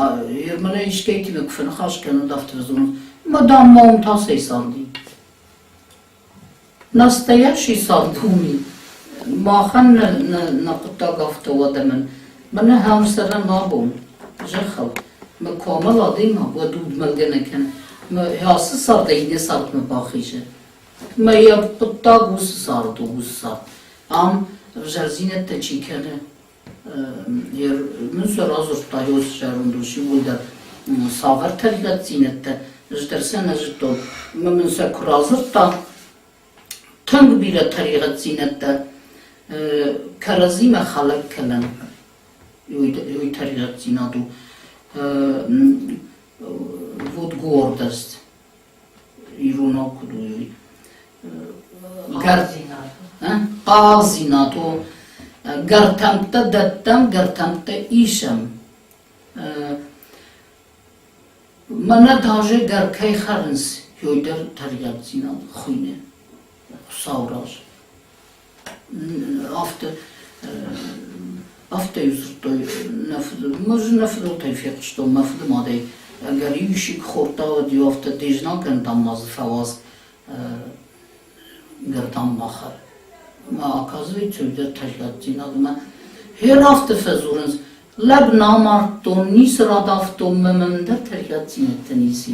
мене işkeyti mi kufene haşkene daftar zonu. Madam maum tasay sardi. Настоящий сардуми. Махан на кутагавта вадаман. Мене хамсара набун. Жахал. Ме камал адима wadud malgeneкен. Ме ясы сардайне сардме бахиже. Ме я путагус sardu gus sard. Am vjarzinet te çikene. Jer mësër azur të ajo së shërundu shimulder savar të rrigat zinet të zhdersen e zhëto më mëse kur azur të tëng bire të rrigat zinet të karazime khalak këllën ju të rrigat zinatu vod gordest i runa kudu ju qazinatu Gartamta dattam, gartamta isham. Mana daje garkay kharns, yoyder tariyat zinan khuyne, sauraz. After yuzurtoy nafdu, może nafdu tayfiq shto mafdu maday. Agar yishik khorta diyo after dejnakan damaz fawaz gartam makhar. Ma оказывается, uder tajlatcina ma her hafta fezurens lab namarton nis radafton memender tajlatcinettenisi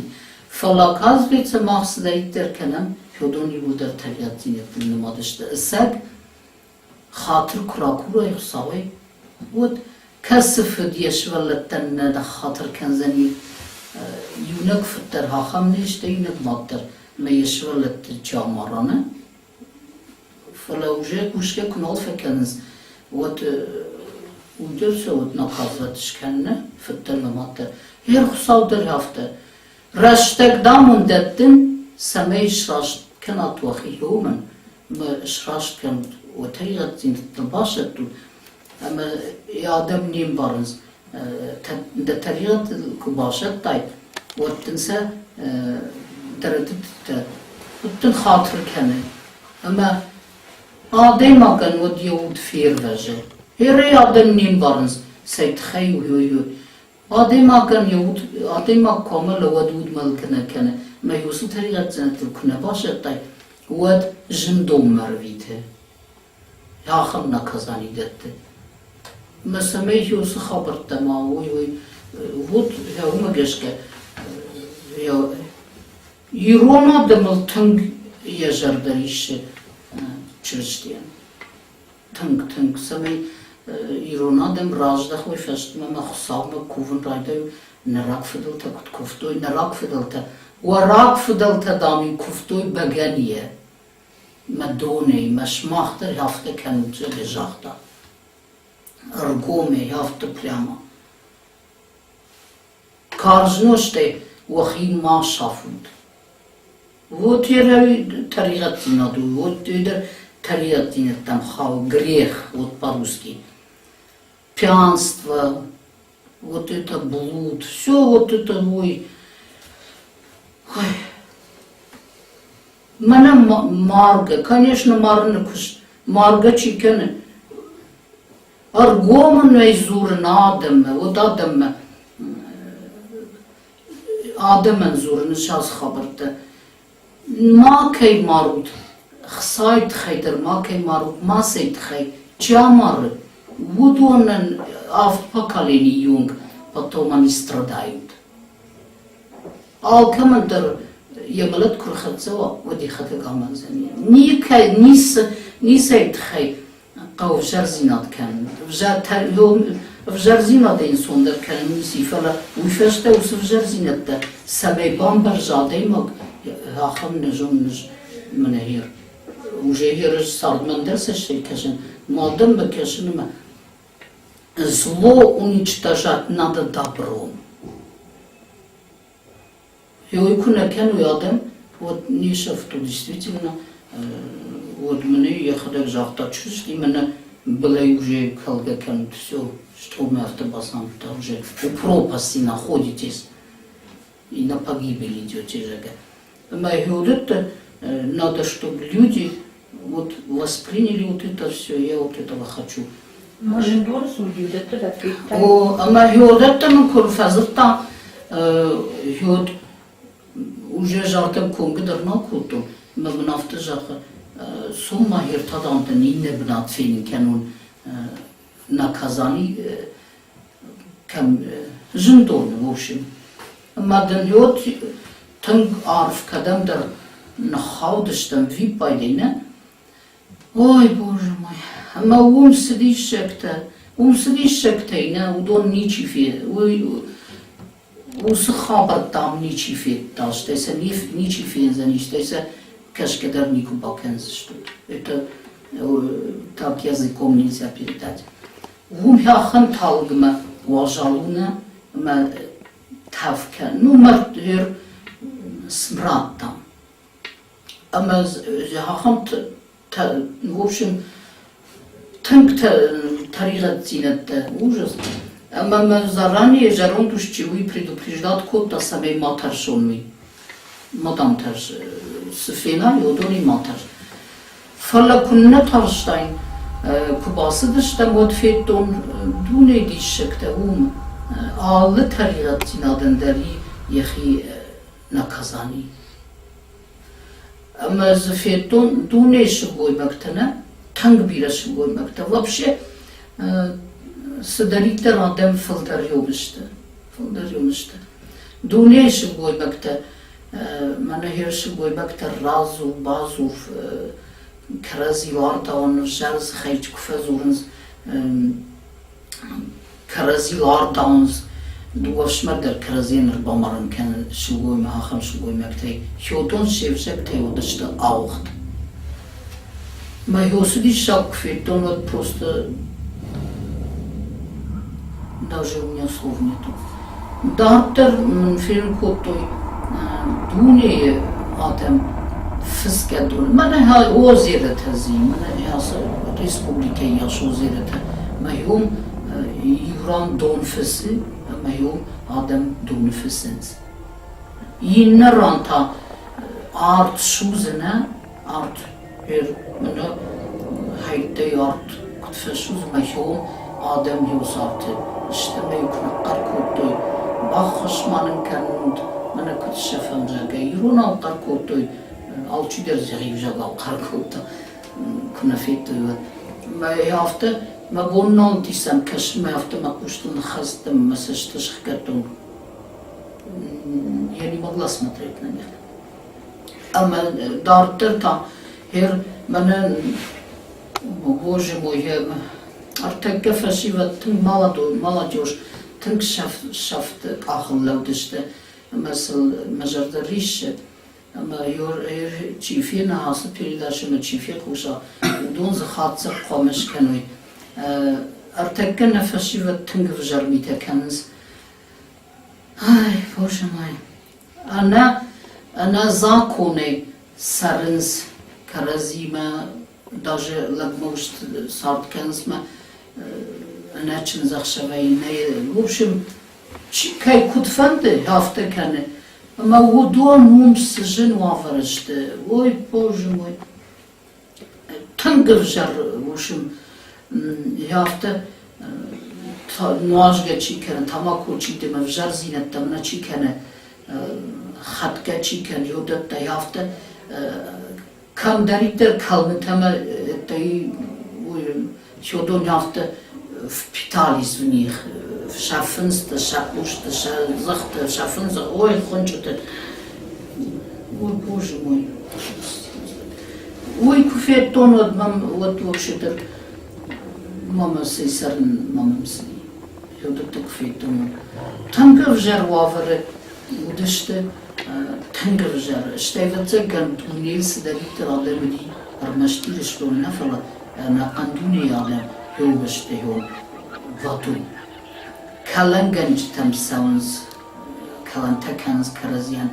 fala оказывается mahsdayter kenem hodoni uder tajlatcinettin numadişte sag khatır kurakura yxsavay vot kasf diyeshvaletten da khatır kenzani yunak fitter hakham nishte yunak matter me yeshvalet chamarana فلو جاك وشكا كنوض فكانز ودرسة ودنقاضة تشكالنا في الترمامات هير خصاو در هفته راشتك دامون دادن سميش راشت كانت وخي يومن ما شراشت كانت وطريقة زين تنباشت أما يادم نيم بارنز دا طريقة الكباشت طيب وتنسى ترددت وتن خاطر كان أما عادي ما كان ودي ود فير فجأة هيري عادم نين بارنز سيد خي وهو عادي ما كان يود عادي ما كامل ود ملكنا كان ما يوصل طريقة زنت كنا باشا طيب ود جندوم مرويته يا خلنا كزاني دته مثلا ما يوصل خبر تمام وي ود هم جشكه يا يرونا دمل تنگ يجر دريش چرشتيان تنگ سمي يرونا دم راج ده خوي فشت ما خصاب ما كوفن رايده نراك فدلتا كفتوي نراك فدلتا وراك فدلتا دامي كفتوي بغانيه مدوني مش ماختر يافته كانت لجاختا ارقومي يافته بلاما كارزنوشتي وخي ما شافود Вот я таригатин аду, вот это таригатин там хау грех, вот по-русски, пьянство, вот это блуд, все вот это ой. Мене марга, конечно, марга чикене, аргоман изурен адаме, вот адаме, адаме зурен, сейчас хабарте. ما كي مارود خصايت خيدر ما كي مارود ما سيد خي جامر ودون افت поколение юнг потом они страдают كمان در يملت كرخصوا ودي خد غامزني ني سيد خي قو جرزينات كان в жарзина да инсон да كان مسيفلا وفشته وسف جرزينات ده سبي بامبر جاده ماك آخر نجوم من هير وجه هير صار من درس الشيء كشن مادام بكشن ما зло уничтожать надо добром. И уйкуна кену ядем вот не шафту действительно вот мне ехали жахта чувств именно было уже когда кен все что мы автобусом там уже у пропасти находитесь и на погибель идете же. Надо, чтобы люди вот восприняли вот это все, я вот этого хочу. Может, doğrusu yüzdette de O ama yolda mı kurfazırta yod уже жарком конгдер на куту, мы бнафты жарка сумма хертаданты не бнат фин канун наказани кам жындон в общем. Мадан йод тынг арф кадамдер нахаудыштам випайдина. Ой, боже мой. Ama umsdişekte ina udon niçifi usu haber tam niçifi taştaysa niçifi zaniştaysa kaşkedar niku bakenziştu. Это так языком нельзя передать. Вумяхан талгма уважалуна ма тавка ну мартыр смрад там. Ама хахан в общем тынк таригат зинетте ужас. Ама заранее жарондушчивый предупреждат кот самой матаршонный. Мадам тарш сфена йодони матар. Фала кунна тарштайн кубасыдыштан вот феттон дуне дишекте алlı таригат зинадендери яхи наказани. Ама феттон дуне шугой бактана tank birası koymakta. Вообще sıdarikten adam fıldırıyormuştu. Dünya işi koymakta. Bana her şey koymakta razı, bazı karazi var da onun şarj hayç kufazurunuz karazi var da onuz duvarşmadır karaziyenler bamarın kan şu koyma hakam şu koymakta. Şoton şevşekte odıştı ağıqtı. Мои шаг он вот просто даже у меня слов нету. Дартер фильм котой дуне атем фискадун. Мана хай озере тази, мана яса республика яш озере та. Моим Юран донфеси, моим адам донфесенс. Yine ranta art şuzene art her bunu hayda art kutfeşuz mahum Adem yusartı işte mevkun karkutu bakışmanın kanund mana kutşefem zaga yuruna karkutu alçı derece yujaga karkutu knafetu ma hafta ma bunun tisam kaşma hafta ma kuştun khastam masaj tashkatum yani могла смотреть на них. Ama dartır tam her bana Боже мой, я artık gefasiva tüm молодежь tüm şaft akıllı işte mesela mezarda rişet ama yor çiftliğe nasıl передача çiftliğe kuşa don zahatsa komuş kanıy artık gefasiva tüm gevjarmite kanız ay Боже мой она законы сарынс каразима даже лагмост сарткансма начин захшавайне в общем кай кутфанды hafta kanı ama o doğan mumsızın vavarıştı oy Боже мой tıngırjar в общем hafta nuajga çiken tamako çiğdeme vjar zinet tamına çikene hatka çiken yodat da hafta kam dariter kalın tamam tay şodon hafta vpitaliz v nich schaffenste schapuste zachte schaffense oy khonchute oy Боже мой oy kufeton odmam вот вообще-то mama sesarın mamamsı yodat kufeton tangav jarwavre udişte tangav işte vatsagan tunils da bitter alemdi armashtir shlon nafala na qanduni alem yoluştu yol vatu kalanganj tamsavns kalantakans karazian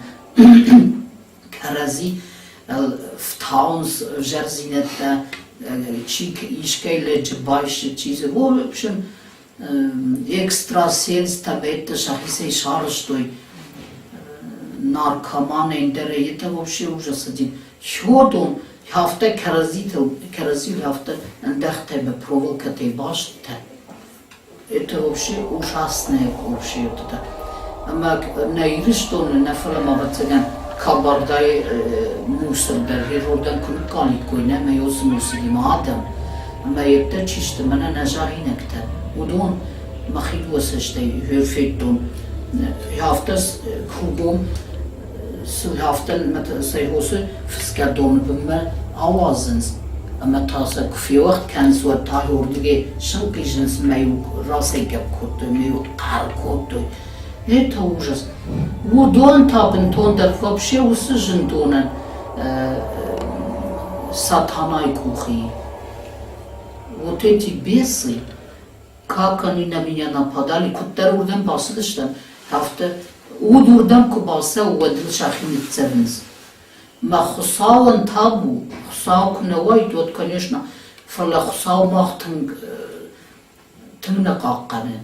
karazi ftauns jarzinetta чик ишкейлеч байше чизе в общем экстра сенс табетта шахисе шарштой наркоман эндере это вообще ужас один ходон hafta karazil hafta ndахтебе проволока те башта это вообще ужасное вообще это ама на ириштон на фаламавацган kabarday musırdır herodan kulkali koyna me yosmusi madem ama yette çişte mana najahinekte udon mahid wasişte hürfetton haftas kubum sul haftan met sayhosu fiskadon bimme avazens ama tasa kufi vakt kan so tahordige shankijens meyu rasegap kotu meyu qar kotu это ужас. Удон табын тондар вообще усыжен тонан сатанай кухи. Вот эти бесы, как они на меня нападали, куттар урдан басыдыштан. Hafta удурдан кубаса уадил шахинит цернс. Ма хусалан табу, хусал кунавай, вот, конечно, фала хусал махтанг тымна какканы.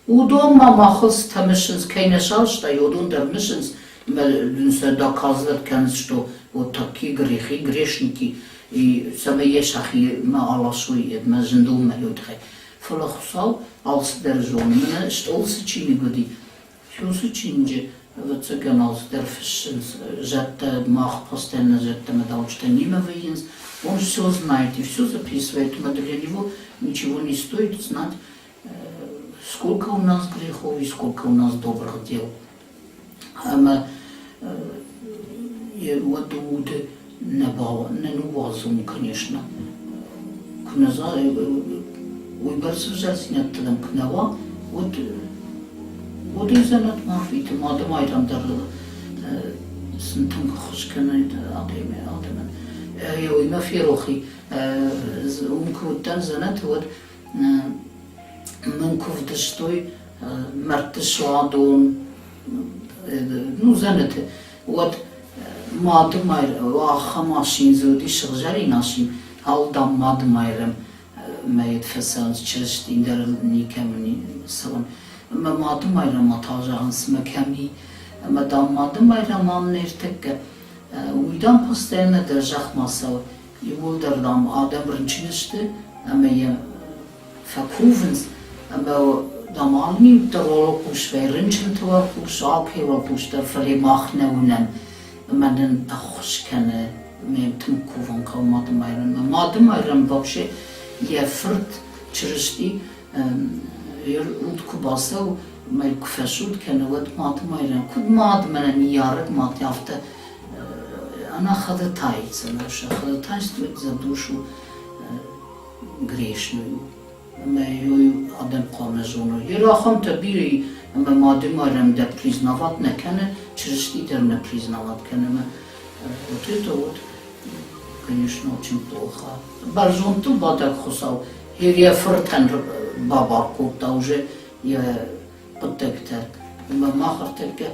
Udon mamachs tamissions keine Schausta jodun der missions dünse da kazlarken что вот такие грехи грешники и самые шахи ma алашуй ma жендум мелодре фолохсал als der zon men stolse chini godi шусы чинже вот цыганал der фишens жата мах постоянно жата медалчта нима выинс он все знает и все записывает но для него ничего не стоит знать сколько у нас грехов и сколько у нас добрых дел. Вот уды не нувазум, конечно. Княза, уйбарсы жасинят там кнава, вот из-за над мафиты, мадам айрамдар сынтым хушканайт адемен. Я уйма ферохи, умкуттан занат вот Мынков дыштой, мартышладон, ну, знаете, вот, мадмайр, аха машин зуди шаржари нашим, алдам мадмайрам, мэйд фасанс чрышт индер никамни саван, мадмайрам атажаган смаками, мадам мадмайрам амнертек, уйдам постоянно держах масса, и волдердам адам рынчинышты, я verkuvens, damali terwijl kus wij rintje terwijl kus alkewel kus der verle mag neunen, maar dan achs kennen met hem kovan kan mademairen вообще je vert чрезти ut kubasau mij kufesud kennen wat mademairen kud mademairen niaret mad jafte она ходатайца наша ходатайствует за душу грешную. Мы адем камезону. Ерахам табири мы мадемарем да признавать не кене, через лидер не признавать кене. Вот это вот, конечно, очень плохо. Барзон ту бадак хусал. Я фертен бабарку, та уже я потекте. Мы махартеке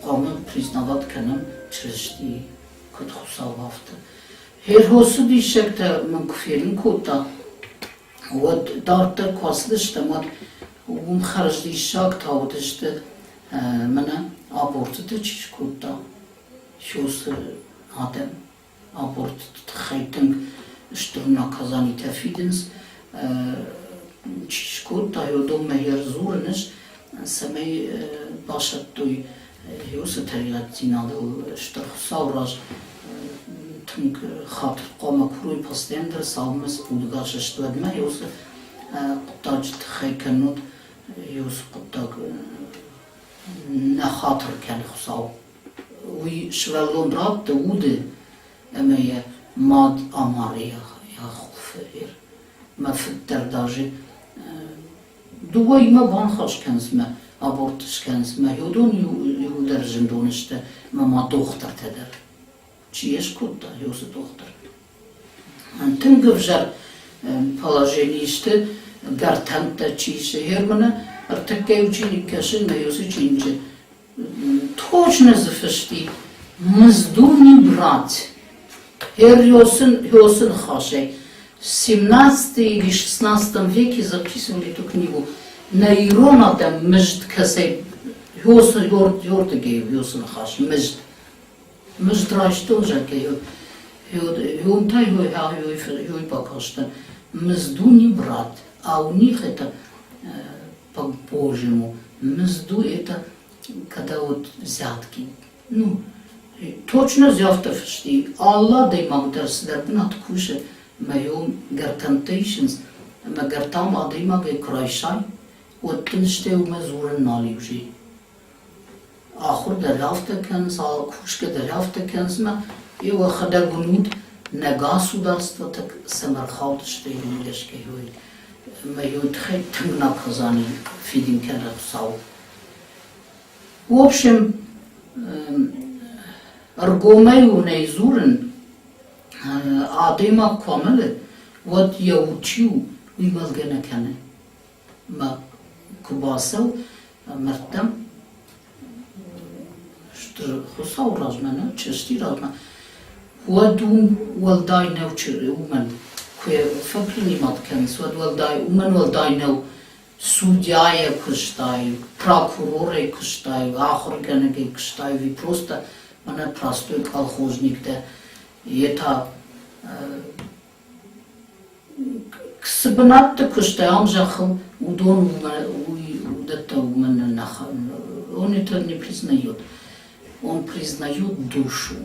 камен признавать кене, через ли кот хусал вафте. Хосуд ишекте мы кферин кота. Вот дартер кваслышта мат харжди шак тавдышты мана абортты чишкута шус адем аборт хайтинг что наказание тафиденс чишкута йодом мehерзурнеш самей башат той юсатерилатинал что саураж тунг хат кома круй постоянно салмас удгаш что одна юс кутаж тхайканут юс кутаг на хатр кен хсал уи швелон рат уде эмая мад амария я хуфер ما فتر даже دوای ما بان خوش کنزمه абортش کنزمه یودون یودر زندونشته ما دختر تدر чиеш куда, юсы доктор. Тем гвжар положенисты, гартанта чише Германа, артакей ученик кашин на юсы чинче. Точно зафашти, мздуни брать. Йосен хашей. В 17 или 16 веке записывали эту книгу. На Ирона там межд касей, Йосен йортагей, Йосен хаш, межд. Мздраш тоже кею. Юнтай юй покашта. Мзду не брат, а у них это по-божьему. Мзду это когда вот взятки. Ну, точно взятки фашти. Аллах дай магдер сдербнат куше моем гартантейшнс. Ма гартам адай магай крайшай. Вот тынште у мезурен наливжи. آخر دریافت کنز، کوشک دریافت کنز ما یه خدا گنود نگاه داشت و تک سمرخواد شده میگش که هوی ما یود خیلی تنگ نکازانی فیدیم کنه ساو. В общем, аргомею нейзурен адема камеле вот я учил вималгена кане ма кубасал мертам хусау размена, чести размена. Wadum waldai nou umen, kwe faplini matkens, waldai nou судья куштаю, прокуроры куштаю, охранники куштаю, вы просто она простой колхозник, да, и это ксбнат куштаю, он жахал удон удата умен нахал, он это не признает. Он признает душу.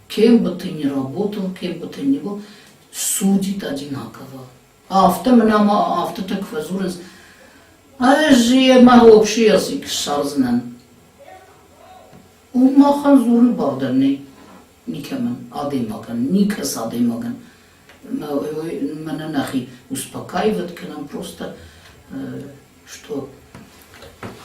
Кем бы ты ни работал, кем бы ты ни был, судит одинаково. Авто так возурез. А же я могу общий язык шарзнан. Умахан зурн бардерни. Никемен адемаган, никас адемаган. Меня нахи успокаивает к нам просто, что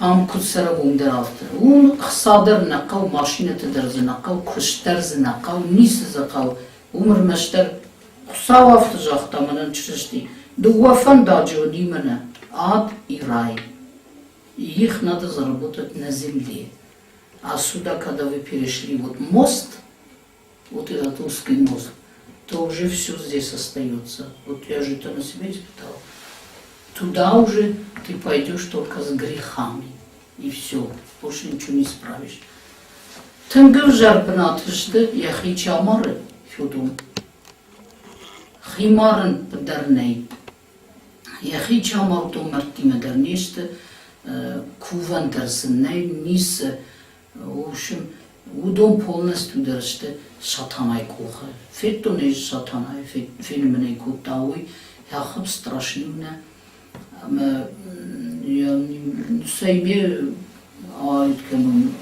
هم کسر در آفته. اون صادر نقاو ماشینت درز نقاو کشترز نقاو نیست زقاو عمر مشتر خساو آفته جاخته منن چرشتی دو وفن داجو منه آد ایرای их надо заработать на земле. А сюда, когда вы перешли вот мост, вот этот узкий мост, то уже все здесь остается. Вот я же это на себе испытал. Туда уже ты пойдешь только с грехами. И все, больше ничего не исправишь. Tıngır jarpınatıştı yahi çamarı şudum. Himarın derney. Yahi çamar to martime dernişti. Kuvan dersine nis в общем удом полностью дерште сатанай куха. Фето не сатанай, феноменей кутауи, яхаб страшнивне. Я сейме айт кенун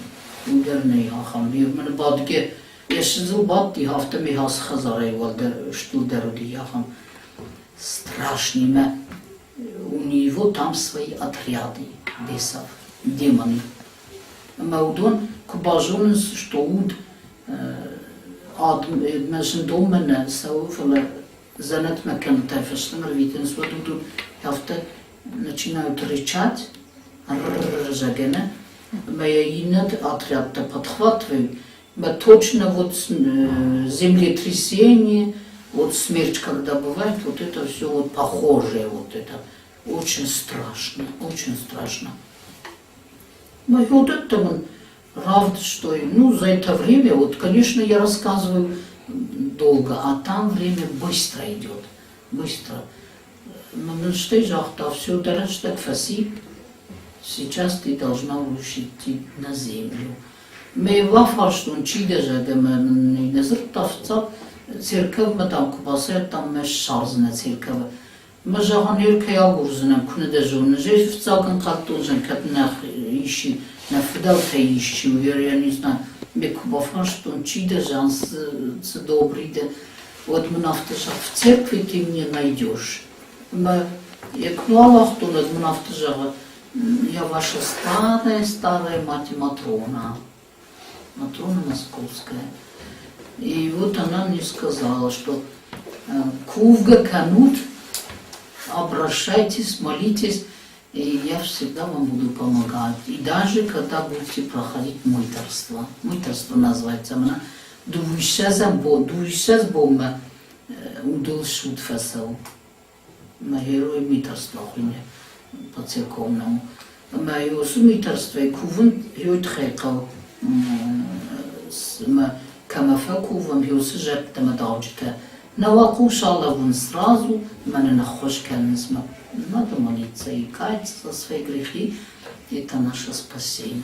удерней яхам. Мен бадге ешзил бадди хафта ми хас хазарай валдер штул деруди яхам. Страшниме. У него там свои отряды бесов, демоны. Маудон кубажунс что уд междомен сауфала занят макан тафестмер витенс вот тут хафта начинают рычать ржагена инат отряд-то подхватывают точно вот землетрясение вот смерть когда бывает вот это все вот похожее вот это очень страшно, очень страшно. Ну и вот это он, правда, что, ну, за это время, вот, конечно, я рассказываю долго, а там время быстро идет, быстро. Но что жахта, все дальше так фаси, сейчас ты должна идти на землю. Мы вафа, что он чида же, да мы не зртавца, церковь мы там купасет, там мы шарзна церковь. Мы же ганирка я гурзанам, куна дежурна, же в цаган катузан, как нах ищи, на фидалка ищи, я не знаю, мы купафа, что он чида жан с добрый, да, вот мы нафтажа, в церкви ты мне найдешь. Мы, я кнула, что над мы нафтажа, я ваша старая мать Матрона, Матрона Московская. И вот она мне сказала, что кувга канут, обращайтесь, молитесь, и я всегда вам буду помогать. И даже когда будете проходить муйтерство, муйтерство называется, она дуйшаз бома удал шут фасал. Мы герои муйтерства по церковному. Мы его с муйтерства и куван йод хайкал. Мы камафа куван его сжать там одалжка. Наваку шалавун сразу, мене нахож кеннизма. Надо молиться и каяться за свои грехи. Это наше спасение.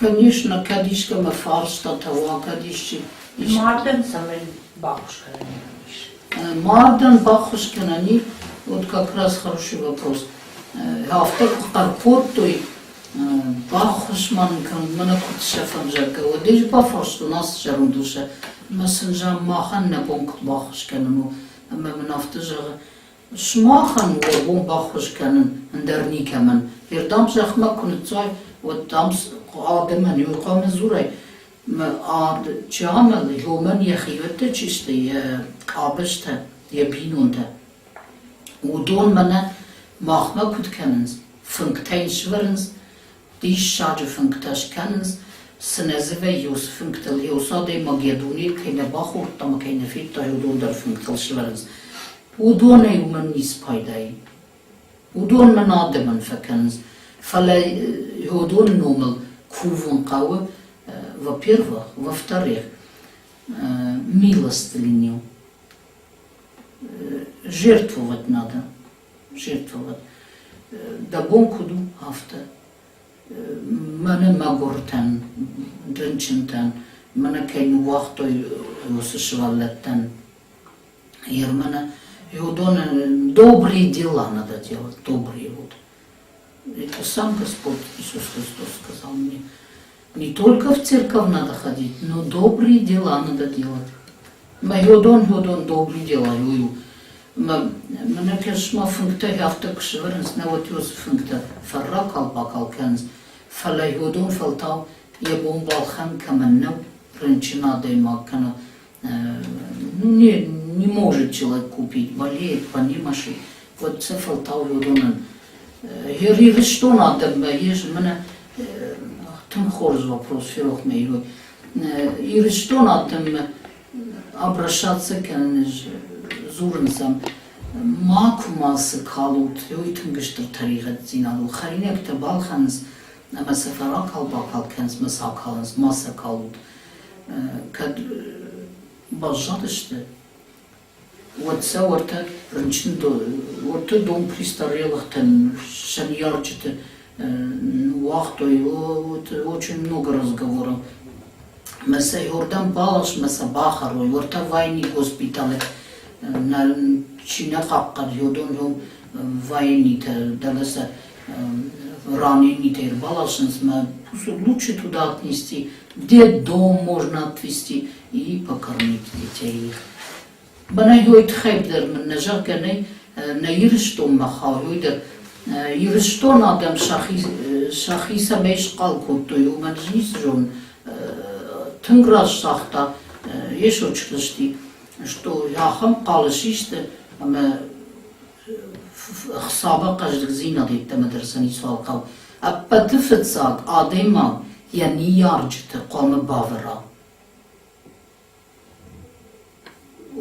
Конечно, кадишка мы фарста того, кадишки. Марден самый бабушка. Марден, бабушка, они, вот как раз хороший вопрос. А в таких карпотой Бахушман мана кут шефам жарка. Вот здесь бафош у нас жарун душа. Масенжа махан на бонк бахуш кану. Ама нафтажа шмахан бон бахуш кану андерни каман. Ердам жахма кунцай вот там адеман юқам зурай. Ад чамал йоман яхивете чисте абеште ябинунда. Удон мана махма кут канens. Funktijn schwerens. Die schade funktas kennens, senezeve jus funktel jusa de mageduni, keine bachur, tam keine fitta judon der funktel schwerens. Udon ei man nis paidai. Udon man ademan fakens. Fala judon numel kuvun qawe, во-первых, во-вторых, милостыню. Жертвовать надо, жертвовать. Да бонкуду авто. Мене магуртен, дрынчентен, мене кейн вахтой усышвалеттен. И мене добрые дела надо делать, добрые вот. Это сам Господь Иисус Христос сказал мне. Не только в церковь надо ходить, но добрые дела надо делать. Мы йодон добрые дела юю. Мене конечно функта явтак швернс на вот юз функта фарракал бакал кенс. Фала йодон фалтау ебон балхан каменнау рынчина дейма кана. Не может человек купить, болеет, понимаешь. Вот це фалтау йодонен. Ери что надо, ешь мене там хорз вопрос фирох мейру. И что надо обращаться к зурнцам. Makuması kalut, yoytun gıştır tariqet zinalu. Xarinek te balxanız, ama sefera kal bakalkens, mesakalınız, masa kalut. Kad bazat işte. Ватса варта ранчин до варта дом престарелых-то сеньорчата вахтой вот очень много разговоров. Меса Йордан Балаш, меса Бахарой, варта войни госпитале на Чина хаккар йодон йом войни-то далеса раненый-то Балашинс, мы лучше туда отнести, где дом можно отвезти и покормить детей. Bana yoyt xeybler min neja kene ne yirishton maha yoyder yirishton adam şahisa meş qalkotto yo manjnis jon tıngraş saxta yeşo çıkıştı что я хам qalışişte ama xsaba qajdık zina deyip de medreseni sual qav appa tıfıtsak adema yani yarcıtı qamı bavara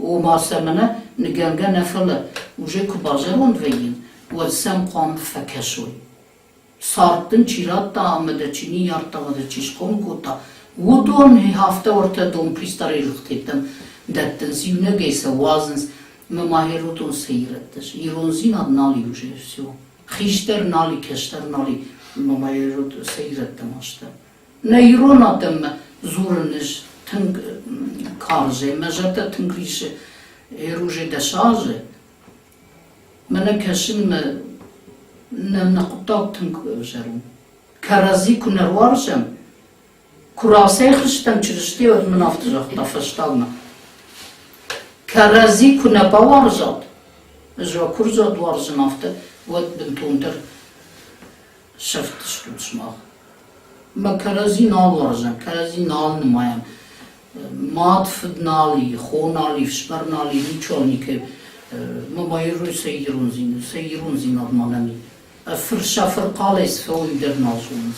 و ماسمنه نگنگه نفله وجه کبازرون ویین و سم قام فکشوی سارتن چیرات تا آمده چینی یارت تا آمده چیش کن کوتا و دون هفته ورته دون پریستاری رختیتم دتن سیونه گیسه وازنس مماهرو دون سیرتش ایرون زیناد نالی وجه سیو خیشتر نالی کشتر نالی مماهرو سیرتم اشته نه ایرون آدم زورنش tâng karze, mezata tângrishe, eruje deşaje. Mene keşin me ne kutak tâng jerum. Karazi ku nervarjem. Kurase xiştem çirişti ve min aftijak da feştalma. Karazi ku ne bavarjat. Jwa kurza dvarjın afte ve bintunter şeft ştutşmaq. Ma karazi nal varjem, karazi nal nımayam. Матф нали, хонали, шпарнали, ничоники, мамайру сейрунзин адманами. Фырша фырқалес фойдер назунз.